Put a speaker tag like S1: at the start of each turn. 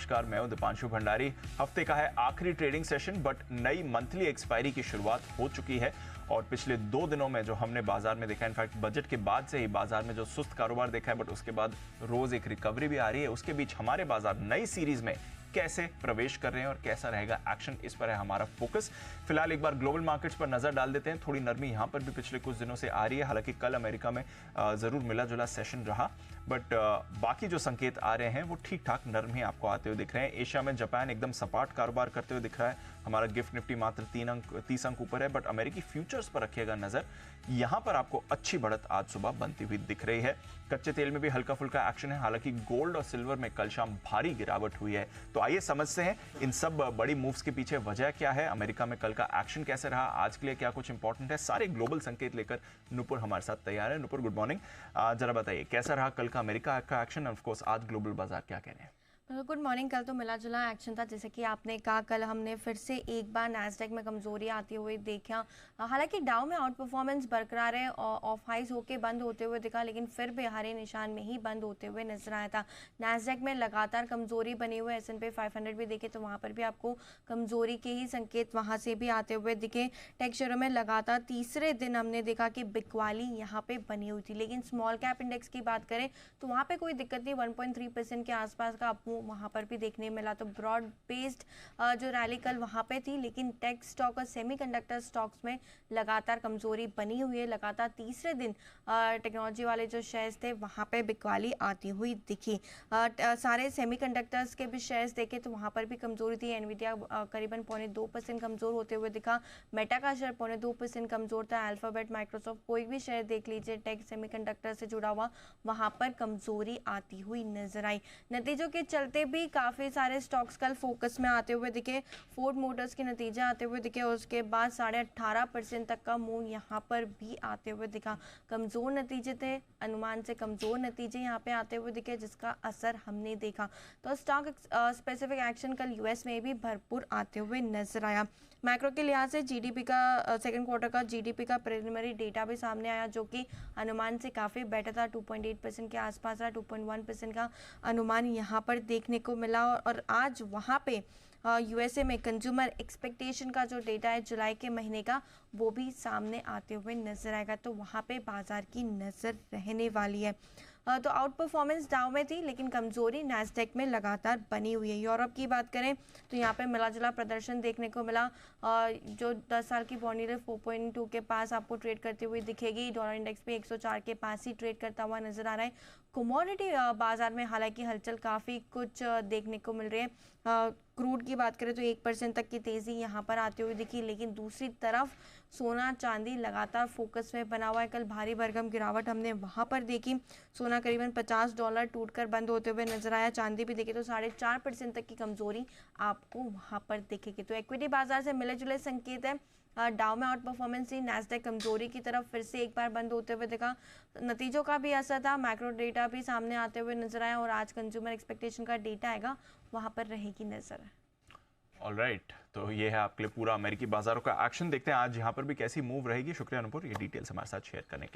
S1: नमस्कार, मैं हूं दीपांशु भंडारी। हफ्ते का है आखिरी ट्रेडिंग सेशन, बट नई मंथली एक्सपायरी की शुरुआत हो चुकी है और पिछले 2 दिनों में जो हमने बाजार में देखा, इनफैक्ट बजट के बाद से ही बाजार में जो सुस्त कारोबार देखा है, बट उसके बाद रोज एक रिकवरी भी आ रही है। उसके बीच हमारे बाजार नई सीरीज में कैसे प्रवेश कर रहे हैं और कैसा रहेगा एक्शन, इस पर है हमारा फोकस। फिलहाल एक बार ग्लोबल मार्केट्स पर नजर डाल देते हैं। थोड़ी नरमी यहां पर भी पिछले कुछ दिनों से आ रही है, हालांकि कल अमेरिका में जरूर मिला जुला सेशन रहा, बट बाकी जो संकेत आ रहे हैं वो ठीक ठाक नरम ही आपको आते हुए दिख रहे हैं। एशिया में जापान एकदम सपाट कारोबार करते हुए दिख रहा है। हमारा गिफ्ट निफ्टी मात्र 30 अंक ऊपर है, बट अमेरिकी फ्यूचर्स पर रखिएगा नजर, यहां पर आपको अच्छी बढ़त आज सुबह बनती हुई दिख रही है। कच्चे तेल में भी हल्का फुल्का एक्शन है, हालांकि गोल्ड और सिल्वर में कल शाम भारी गिरावट हुई है। तो आइए समझते हैं इन सब बड़ी मूव्स के पीछे वजह क्या है, अमेरिका में कल का एक्शन कैसे रहा, आज के लिए क्या कुछ इंपॉर्टेंट है। सारे ग्लोबल संकेत लेकर नुपुर हमारे साथ तैयार है। Nupur, good morning. जरा बताइए कैसा रहा कल का अमेरिका का एक्शन, ऑफ कोर्स आज ग्लोबल बाजार क्या कह रहे हैं?
S2: Good morning. कल तो मिला जुला एक्शन था, जैसे कि आपने कहा। कल हमने फिर से एक बार नैस्डैक में कमजोरी आती हुई देखा। हालांकि डाउ में आउट परफॉर्मेंस बरकरार है, ऑफ हाइज होके बंद होते हुए दिखा, लेकिन फिर भी हरे निशान में ही बंद होते हुए नजर आया था। नैस्डैक में लगातार कमजोरी बनी हुई है। S&P 500 भी देखे तो वहाँ पर भी आपको कमजोरी के ही संकेत वहाँ से भी आते हुए दिखे। टेक शेयरों में लगातार तीसरे दिन हमने देखा कि बिकवाली यहाँ पे बनी हुई थी, लेकिन स्मॉल कैप इंडेक्स की बात करें तो वहाँ पे कोई दिक्कत नहीं। 1.3% के आसपास का आपको वहाँ पर भी देखने मिला। तो ब्रॉड बेस्ड जो रैली कल वहाँ पे थी, लेकिन टेक स्टॉक और सेमीकंडक्टर स्टॉक्स में लगातार कमजोरी बनी हुई है। लगातार तीसरे दिन टेक्नोलॉजी वाले जो शेयर्स थे वहाँ पे बिकवाली आती हुई दिखी। सारे सेमीकंडक्टर्स के भी शेयर्स देखे तो वहाँ पर भी कमजोरी थी। एनवीडिया करीबन 0.2% कमजोर होते हुए दिखा। मेटा का शेयर 0.2% कमजोर था। अल्फाबेट, माइक्रोसॉफ्ट, कोई भी शेयर देख लीजिए टेक सेमीकंडक्टर से जुड़ा हुआ, वहाँ पर कमजोरी आती हुई नजर आई। नतीजों के चलते भी काफ़ी सारे स्टॉक्स कल फोकस में आते हुए दिखे। फोर्ड मोटर्स के नतीजे आते हुए दिखे, उसके बाद 18.5% तक का मूव यहाँ पर भी आते हुए दिखा। कमज़ोर नतीजे थे, अनुमान से कमज़ोर नतीजे यहाँ पे आते हुए दिखे, जिसका असर हमने देखा। तो स्टॉक स्पेसिफिक एक्शन कल यूएस में भी भरपूर आते हुए नजर आया। मैक्रो के लिहाज से जीडीपी का सेकेंड क्वार्टर का जीडीपी का प्रिलिमिनरी डेटा भी सामने आया, जो कि अनुमान से काफ़ी बेटर था। 2.8% के आसपास रहा। 2.1% का अनुमान यहाँ पर देखने को मिला। और आज वहाँ पे यूएसए में कंज्यूमर एक्सपेक्टेशन का जो डेटा है जुलाई के महीने का, वो भी सामने आते हुए नजर आएगा। तो वहाँ पे बाजार की नज़र रहने वाली है। तो आउट परफॉर्मेंस डाउ में थी, लेकिन कमजोरी नैस्डैक में लगातार बनी हुई है। यूरोप की बात करें तो यहाँ पे मिला जुला प्रदर्शन देखने को मिला। जो 10 साल की बॉन्ड यील्ड 4.2 के पास आपको ट्रेड करती हुई दिखेगी। डॉलर इंडेक्स भी 104 के पास ही ट्रेड करता हुआ नजर आ रहा है। कमोडिटी बाजार में हालांकि हलचल काफ़ी कुछ देखने को मिल रही है। क्रूड की बात करें तो 1% तक की तेज़ी यहाँ पर आती हुई दिखी, लेकिन दूसरी तरफ सोना चांदी लगातार फोकस में बना हुआ है। कल भारी भरकम गिरावट हमने वहाँ पर देखी। सोना करीबन $50 टूटकर बंद होते हुए नजर आया। चांदी भी देखे तो 4.5% तक की कमजोरी आपको वहाँ पर दिखेगी। तो इक्विटी बाजार से मिले जुले संकेत है। डाउ में आउट परफॉर्मेंस थी, नैस्डैक कमजोरी की तरफ फिर से एक बार बंद होते हुए दिखा। नतीजों का भी असर था, मैक्रो डेटा भी सामने आते हुए नजर आया, और आज कंज्यूमर एक्सपेक्टेशन का डेटा आएगा, वहां पर रहेगी नजर।
S1: ऑलराइट, तो ये है आपके लिए पूरा अमेरिकी बाजारों का एक्शन। देखते हैं आज यहाँ पर भी कैसी मूव रहेगी। शुक्रिया अनूपुर, ये डिटेल्स हमारे साथ शेयर करने के लिए।